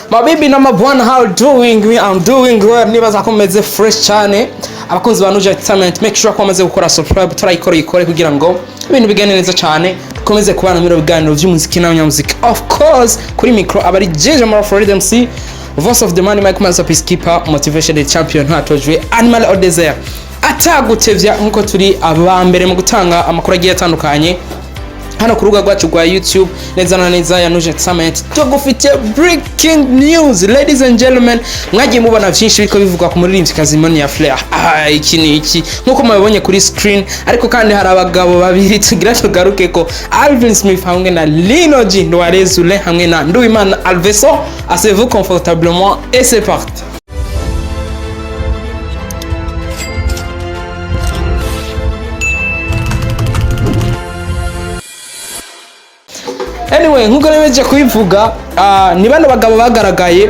My baby number one, how doing? I'm doing well. Nibaza ko meze fresh cyane. Abakunzi ba Nuje Entertainment, make sure ko amaze gukora subscribe, turayikore kugira ngo ibintu bigane neza cyane. Komeze kubana muri biganiro by'umuziki n'abanyamuziki. Of course, kuri micro abari Jeje Mara Florida MC, voice of the money, Mike Mansa Peacekeeper, motivation the champion hatojwe Animal au Desert. Atagutevya nkuko turi abambere mu gutanga amakuru agiye atandukanye. Hano ku rubuga rwacu rwa YouTube neza na neza ya Nuje Entertainment tugufite breaking news. Ladies and gentlemen, mwagiye mubona byinshi biko bivugwa ku muririmbyikazi Monia Flair. Iki ni iki nkuko mubibonye kuri screen, ariko kandi hari abagabo babiri tugira tugaruke ko Alvin Smith hamwe na Lino G Ndoarezule hamwe na Nduwimana Alveso. Asseyez-vous confortablement et c'est parti. Anyway, nkuko nemeje kubivuga, ni bano bagabo bagaragaye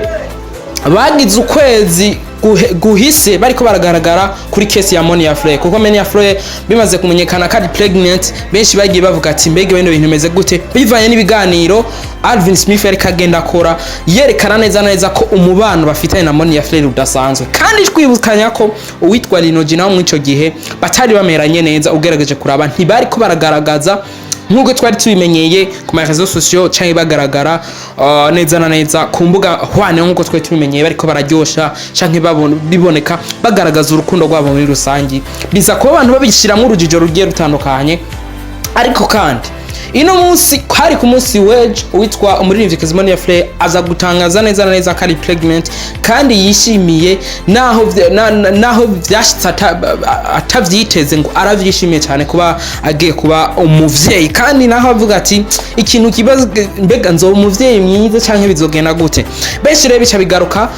bagize ukwezi guhise bariko baragaragara kuri case ya Monia Flair. Kuko Monia Flair bimaze kumenyekana kandi pregnant, benshi bagiye bavuga ati mbege bino bintu bimeze gute, bivanye n'ibiganiro Alvin Smith yari kagenda akora yerekana neza ko umubano bafitanye na Monia Flair udasanzwe. Kandi twibukanya ko uwitwa Lino G nawo mu ico gihe batari bameranye neza, ugerageje kuraba ntibari ko baragaragaza nkuko twari tubimenyeye ku ma réseaux sociaux cyangwa bagaragara neza na neza ku mbuga hwane nkuko twari tubimenyeye bariko bararyosha cyangwa biboneka bagaragaza urukundo rwabo muri rusangi, biza kuba abantu babishiramwe urujijo rugiye rutandukanye. Ariko kandi ino munsi hari ku munsi weje witwa umuririmvyikazi Monia Flair aza gutangaza neza na neza ko ari pregnant kandi yishimiye naho byashitse atavyiteze ngo aravyishimiye cyane kuba agiye kuba umuvyeyi. Kandi naho avuga ati ikintu kibazo mbega nzo umuvyeyi mwiza canke bizogenda gute, benshi rero bica bigaruka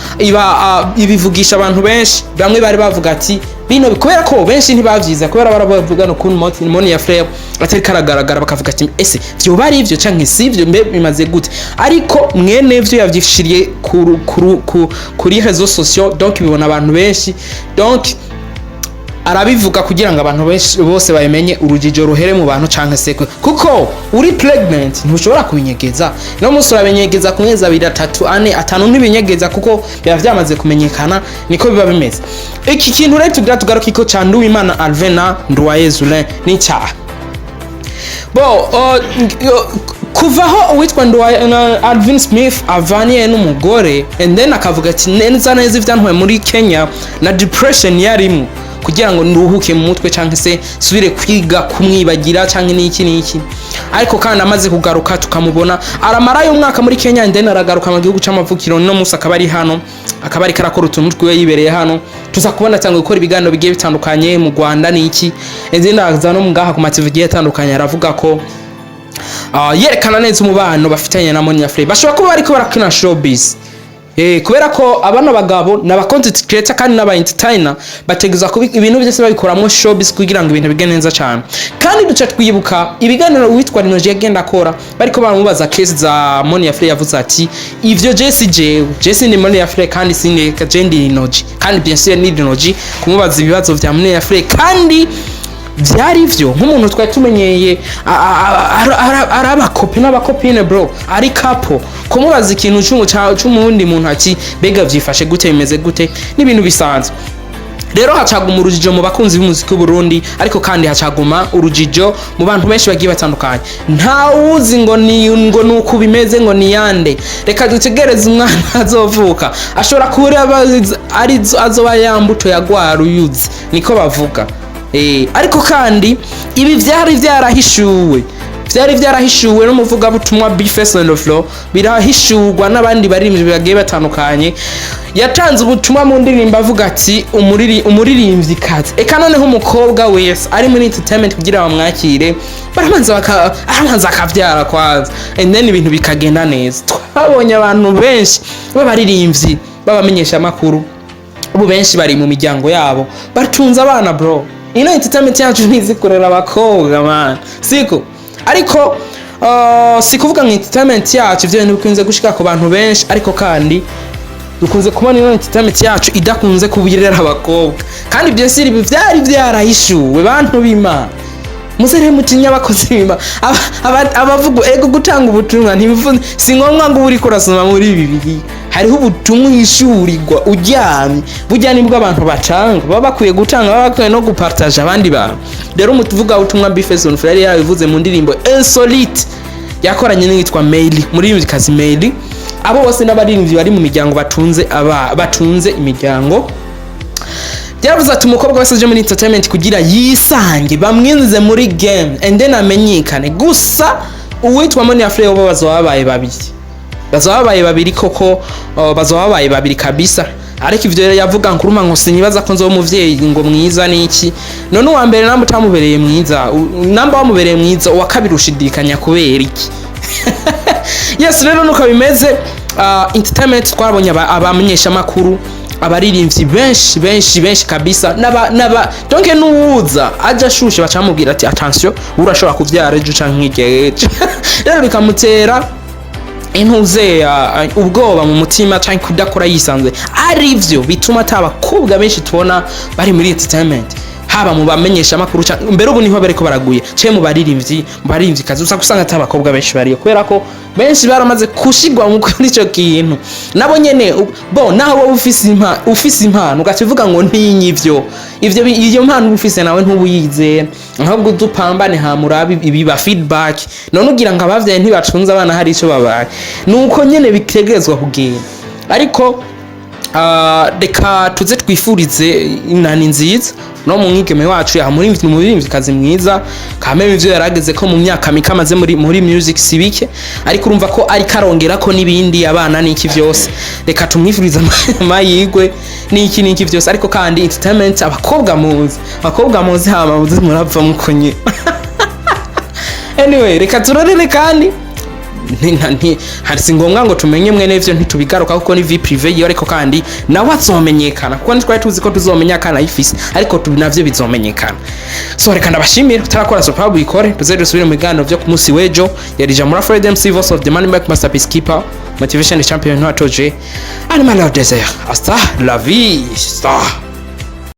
ibivugisha abantu benshi. Bamwe bari bavuga ati bino kubera ko benshi ntibavyiza, kubera baravuga no kuntu Monia Flair atari karagaragara bakavuga ati ese byo bari ivyo canke sivyo, mbe bimaze gute. Ariko mwene vyo yavyishiriye kuri réseaux sociaux, donc bibona abantu benshi, donc arabivuga kugira ngo abantu bose bayimenye urujijo ruhere mu bantu canke se kuko uri pregnant ntushobora kubinyegeza. No munsi urabinyegeza ku mezi 2 3 4 5 ntibinyegeza kuko biba vyamaze kumenyekana, niko biba bimeze. Iki kintu rero tugaruka iko ca Nduwimana Alvena Ndoarezule ni cyaha kuvaho uwitwa Alvin Smith avaniye n'umugore and then akavuga ati neza neza ivyantwaye muri Kenya na depression yarimo kugira ngo nduhuke mu mutwe canke se subire kwiga kumwibagira canke n'iki. Ariko kandi amaze kugaruka tukamubona aramara umwaka muri Kenya and then aragaruka mu gihugu c'amavukiro. No musa akabari hano akabari karakora utuntu twiwe yibereye hano, tuza kubona cyangwa gukora ibiganiro bigiye bitandukanye mu Rwanda n'iki. And then aza no ngaha ku TV giye atandukanye aravuga ko yerekana neza umubano bafitanye na Monia Flair. Bashobora kuba bariko barakina showbiz kubera ko abana bagabo n'aba content creator kandi n'aba entertainer bategeza ko ibintu byose babikoramo showbiz kugira ngo ibintu bigene neza cyane. Kandi duca twibuka ibiganiro witwa Lino G agenda akora bariko bamubaza case za Monia Flair, yavuze ati ivyo Jesse ni Monia Flair kandi sine Kajendi Lino G, kandi bien sûr ni Lino G kumubaza ibibazo vya Monia Flair kandi byari ivyo nk'umuntu twari tumenyeye arabakopi n'abakopine bro ari couple, kumubaza ikintu cy'umundi muntu ati bega vyifashe gute bimeze gute n'ibintu bisanzwe. Rero hacaguma urujijo mu bakunzi b'umuziki w'Uburundi, ariko kandi hacaguma urujijo mu bantu benshi bagiye batandukanye. Nta uzi ngo nuko bimeze ngo ni yande. Reka dutegereze umwana azovuka ashobora kuba ari azoba yambuto yagwara uyuzi, niko bavuga. Ariko kandi ibi byari byarahishuwe n'umuvuga butumwa Bface on the floor, birahishurwa n'abandi baririmbyi bagiye batandukanye. Yatanze ubutumwa mu ndirimbo avuga ati umuririmbyi kazi eka noneho umukobwa wese ari muri entertainment kugira bamwakire baramanza akavyara kwanza and then ibintu bikagenda neza. Twabonye abantu benshi b'abaririmbyi babamenyesha amakuru ubu benshi bari mu miryango yabo batunze abana bro. Ino entertainment yacu ntizikorera abakobwa man, siko. Ariko sikuvuga ngo entertainment yacu ivyo bintu bikunze gushika ku bantu benshi, ariko kandi dukunze kubona ino entertainment yacu idakunze kubirera abakobwa. Kandi byo siri byari byarahishuwe bantu b'Imana. Muzere mutinya abakozi b'Imana abavuga ego gutanga ubutumwa ntibivuze si ngombwa ngo uri kurasoma muri Bibiliya. hariho ubutumwa hishurirwa uryamye burya nibwo abantu batanga baba bakwiye gutanga baba bakwiye no gupartage abandi bantu rero umuvuga ubutumwa Bifeson Frere yabivuze mu ndirimbo Insolite yakoranye n'itwa Mail muri iyo kazi Mail abo bose n'abaririmbyi bari mu miryango batunze imiryango Yaravuze ati umukobwa wese aje muri entertainment kugira yisange bamwinze muri game and then amenyekane gusa uwitwa Monia Fleur bo bazababaye babiri koko bazababaye babiri kabisa ariko ivyo yavuga nkuruma ngo sinyibaza ko nzo umuvyeyi ngo mwiza niki none uwa mbere namwe utamubereye mwiza namba wamubereye mwiza uwa kabiri ushidikanya kubera iki yes rero nuko bimeze entertainment twabonye abamenyesha makuru abaririmbyi benshi kabisa naba donke nuwuza aja shushe bacamubwira ati attention urashobora kuvyara ejo canke igeje rero bikamutera intuze ubwoba mu mutima canke kudakora yisanzwe arivyo bituma atabakobwa benshi tubona bari muri entertainment haba mu bamenyesha makuru mbere ubu niho bariko baraguye ce mu baririmbyi kazi usa kusanga atabakobwa benshi bariyo kubera ko benshi baramaze kushigwa mu kuri ico kintu nabo nyene bo naho ufise impano ugacivuga ngo ntinyivyo iyo mpano ufise nawe ntubuyizera ahubwo dupambane hamurabi ibiba feedback none ugira ngo abavyaye ntibacunza abana hari ico babaye nuko nyene bitegezwa kugenda ariko reka tuze twifurize inani nziza no mu mwigeme wacu ya muri kazi mwiza kameme ivyo yarageze ko mu myaka mikamaze muri music sibike ariko urumva ko ari karongera ko nibindi abana niki vyose reka tumwifuriza mayigwe niki vyose ariko kandi entertainment abakobwa muzi hama muzi murava mukonye anyway reka turorere kandi hari ngombwa ngo tumenye mwene ivyo ntitubigaruka kuko ni vie privée yo ariko kandi nawe azomenyekana kuko ntitwari tuzi ko tuzomenyekana ifisi ariko navyo bizomenyekana so reka ndabashimira utarakora so probably ikore tuzedusubire mu biganiro vyo ku munsi wejo yarija muri Fred MC Voice of the Money Back Masterpiece Keeper Motivation Champion Noatoje Animal of Desert hasta la vista.